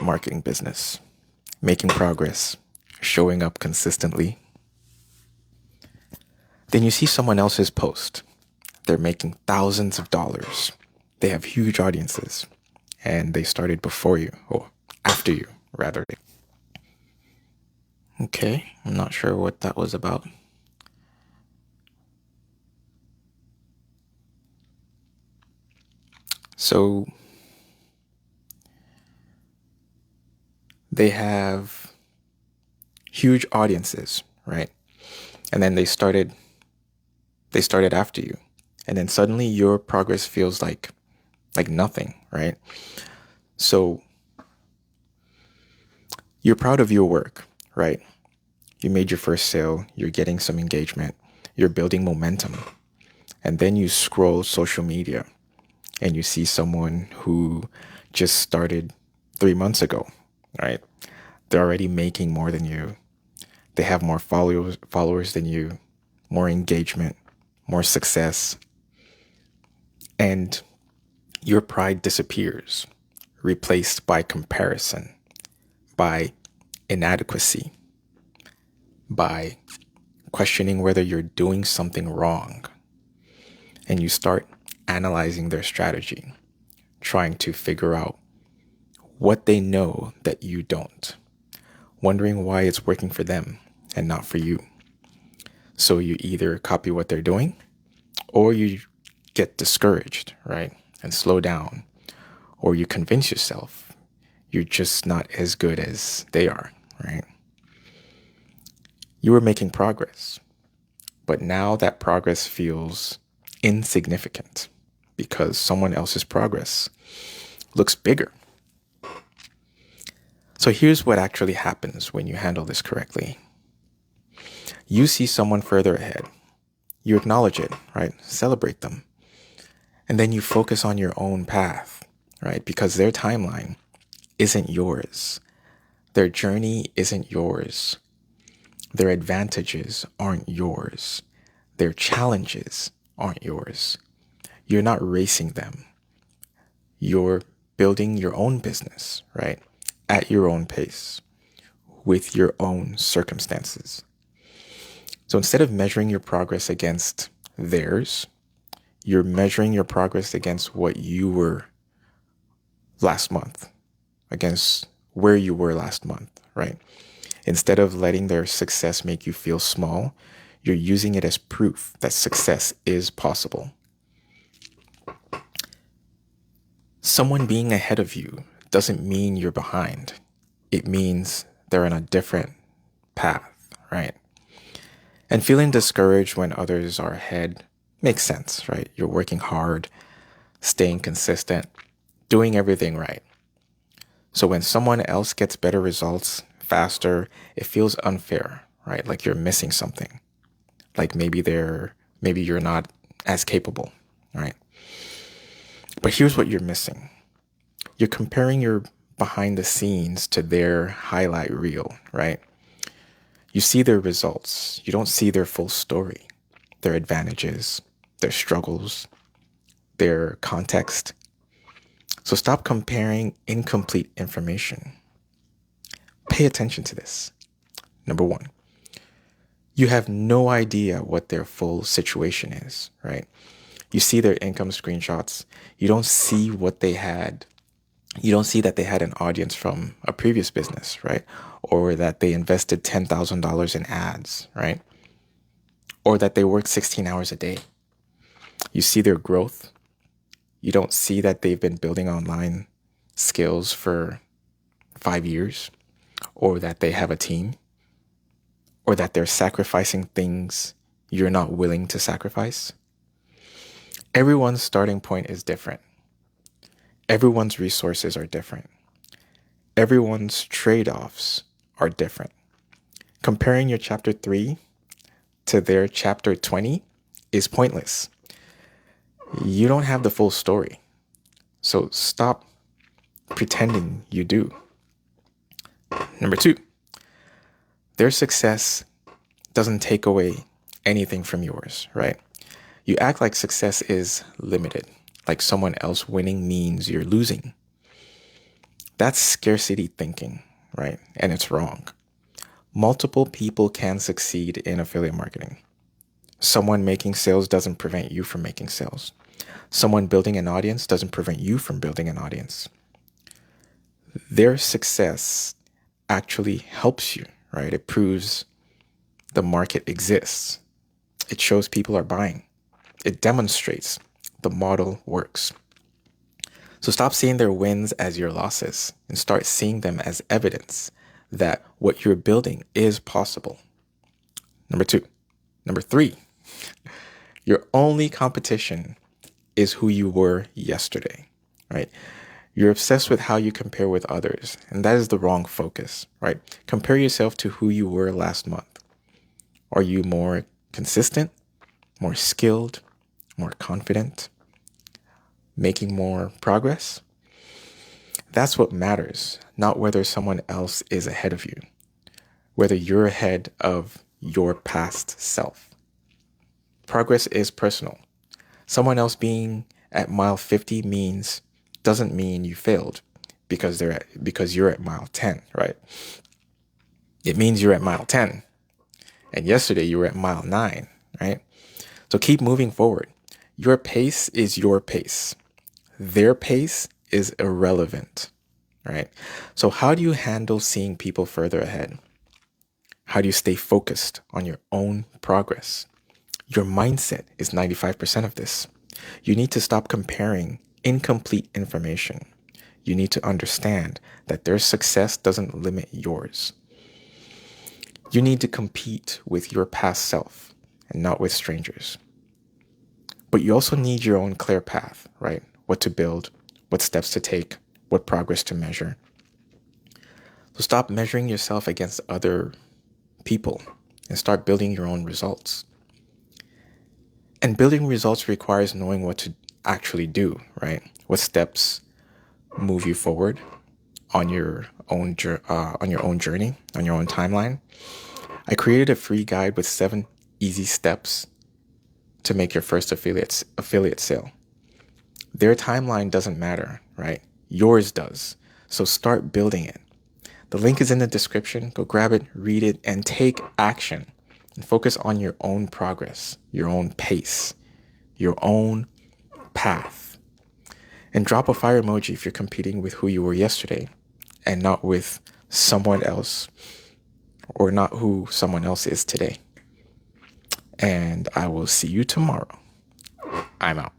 marketing business, making progress, showing up consistently. Then you see someone else's post. They're making thousands of dollars. They have huge audiences, and they started before you, or after you, rather. Okay, I'm not sure what that was about. So they have huge audiences, right? And then they started after you. And then suddenly your progress feels like nothing, right? So you're proud of your work, right? You made your first sale, you're getting some engagement, you're building momentum. And then you scroll social media and you see someone who just started 3 months ago, right? They're already making more than you. They have more followers than you, more engagement, more success. And your pride disappears, replaced by comparison, by inadequacy, by questioning whether you're doing something wrong. And you start analyzing their strategy, trying to figure out what they know that you don't, wondering why it's working for them and not for you. So you either copy what they're doing or you get discouraged, right? And slow down. Or you convince yourself you're just not as good as they are, right? You were making progress, but now that progress feels insignificant because someone else's progress looks bigger. So here's what actually happens when you handle this correctly. You see someone further ahead. You acknowledge it, right? Celebrate them. And then you focus on your own path, right? Because their timeline isn't yours. Their journey isn't yours. Their advantages aren't yours. Their challenges aren't yours. You're not racing them. You're building your own business, right? At your own pace, with your own circumstances. So instead of measuring your progress against theirs, you're measuring your progress against what you were last month, against where you were last month, right? Instead of letting their success make you feel small, you're using it as proof that success is possible. Someone being ahead of you doesn't mean you're behind. It means they're on a different path, right? And feeling discouraged when others are ahead makes sense, right? You're working hard, staying consistent, doing everything right. So when someone else gets better results faster, it feels unfair, right? Like you're missing something. Like maybe you're not as capable, right? But here's what you're missing. You're comparing your behind the scenes to their highlight reel, right? You see their results. You don't see their full story, their advantages, their struggles, their context. So stop comparing incomplete information. Pay attention to this. Number one, you have no idea what their full situation is, right? You see their income screenshots. You don't see what they had. You don't see that they had an audience from a previous business, right? Or that they invested $10,000 in ads, right? Or that they worked 16 hours a day. You see their growth. You don't see that they've been building online skills for 5 years, or that they have a team, or that they're sacrificing things you're not willing to sacrifice. Everyone's starting point is different. Everyone's resources are different. Everyone's trade-offs are different. Comparing your chapter 3 to their chapter 20 is pointless. You don't have the full story. So stop pretending you do. Number 2, their success doesn't take away anything from yours, right? You act like success is limited, like someone else winning means you're losing. That's scarcity thinking, right? And it's wrong. Multiple people can succeed in affiliate marketing. Someone making sales doesn't prevent you from making sales. Someone building an audience doesn't prevent you from building an audience. Their success actually helps you, right? It proves the market exists. It shows people are buying. It demonstrates the model works. So stop seeing their wins as your losses and start seeing them as evidence that what you're building is possible. Number three, your only competition is who you were yesterday, right? You're obsessed with how you compare with others, and that is the wrong focus, right? Compare yourself to who you were last month. Are you more consistent, more skilled, more confident, making more progress? That's what matters, not whether someone else is ahead of you, whether you're ahead of your past self. Progress is personal. Someone else being at mile 50 doesn't mean you failed because you're at mile 10, right? It means you're at mile 10 and yesterday you were at mile 9, right? So keep moving forward. Your pace is your pace. Their pace is irrelevant, right? So how do you handle seeing people further ahead? How do you stay focused on your own progress? Your mindset is 95% of this. You need to stop comparing incomplete information. You need to understand that their success doesn't limit yours. You need to compete with your past self and not with strangers. But you also need your own clear path, right? What to build, what steps to take, what progress to measure. So stop measuring yourself against other people and start building your own results. And building results requires knowing what to actually do, right? What steps move you forward on your own journey, on your own timeline. I created a free guide with 7 easy steps to make your first affiliate sale. Their timeline doesn't matter, right? Yours does. So start building it. The link is in the description. Go grab it, read it, and take action. And focus on your own progress, your own pace, your own path. And drop a fire emoji if you're competing with who you were yesterday and not with someone else or not who someone else is today. And I will see you tomorrow. I'm out.